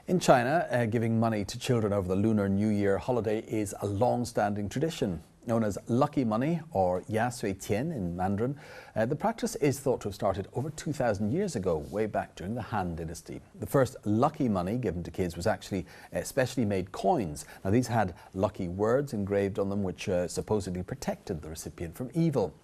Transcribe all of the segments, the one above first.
In China, giving money to children over the Lunar New Year holiday is a long-standing tradition. Known as lucky money, or Yasuiqian in Mandarin, the practice is thought to have started over 2,000 years ago, way back during the Han dynasty. The first lucky money given to kids was actually specially made coins. Now, these had lucky words engraved on them, which supposedly protected the recipient from evil.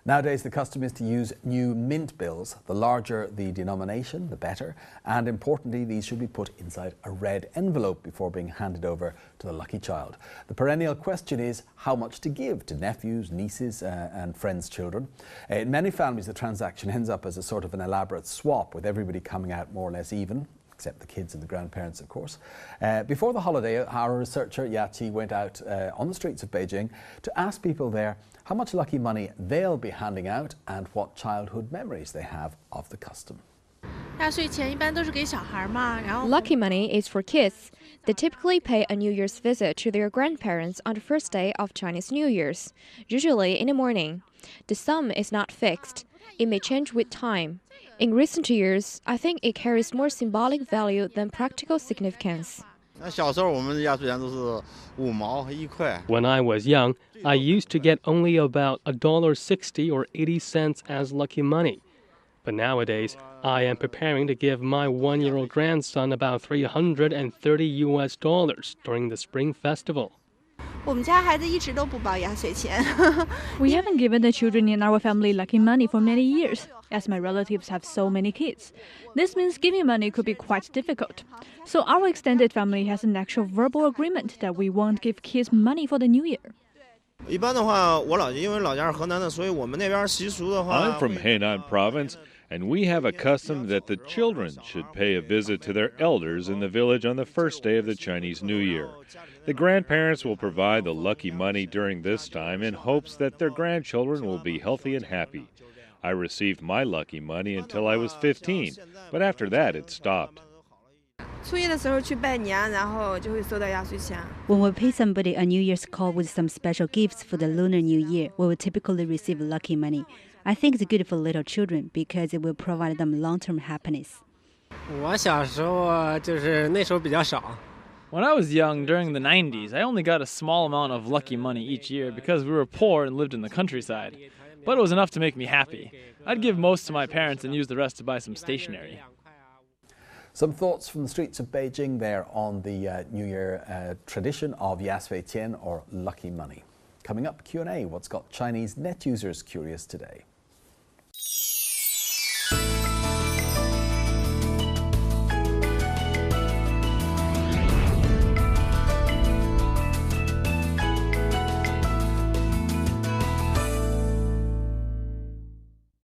Nowadays, the custom is to use new mint bills. The larger the denomination, the better. And importantly, these should be put inside a red envelope before being handed over to the lucky child. The perennial question is how much to give to nephews, nieces and friends' children. In many families, the transaction ends up as a sort of an elaborate swap, with everybody coming out more or less even, except the kids and the grandparents, of course. Before the holiday, our researcher Yachi went out on the streets of Beijing to ask people there how much lucky money they'll be handing out and what childhood memories they have of the custom. Lucky money is for kids. They typically pay a New Year's visit to their grandparents on the first day of Chinese New Year's, usually in the morning. The sum is not fixed. It may change with time. In recent years, I think it carries more symbolic value than practical significance. When I was young, I used to get only about $1.60 or 80 cents as lucky money. But nowadays, I am preparing to give my one-year-old grandson about $330 during the Spring Festival. We haven't given the children in our family lucky money for many years, as my relatives have so many kids. This means giving money could be quite difficult. So our extended family has an actual verbal agreement that we won't give kids money for the New Year. I'm from Henan province, and we have a custom that the children should pay a visit to their elders in the village on the first day of the Chinese New Year. The grandparents will provide the lucky money during this time in hopes that their grandchildren will be healthy and happy. I received my lucky money until I was 15, but after that it stopped. When we pay somebody a New Year's call with some special gifts for the Lunar New Year, we will typically receive lucky money. I think it's good for little children because it will provide them long-term happiness. When I was young, during the 90s, I only got a small amount of lucky money each year because we were poor and lived in the countryside. But it was enough to make me happy. I'd give most to my parents and use the rest to buy some stationery. Some thoughts from the streets of Beijing there on the New Year tradition of Yasuiqian, or lucky money. Coming up, Q&A. What's got Chinese net users curious today?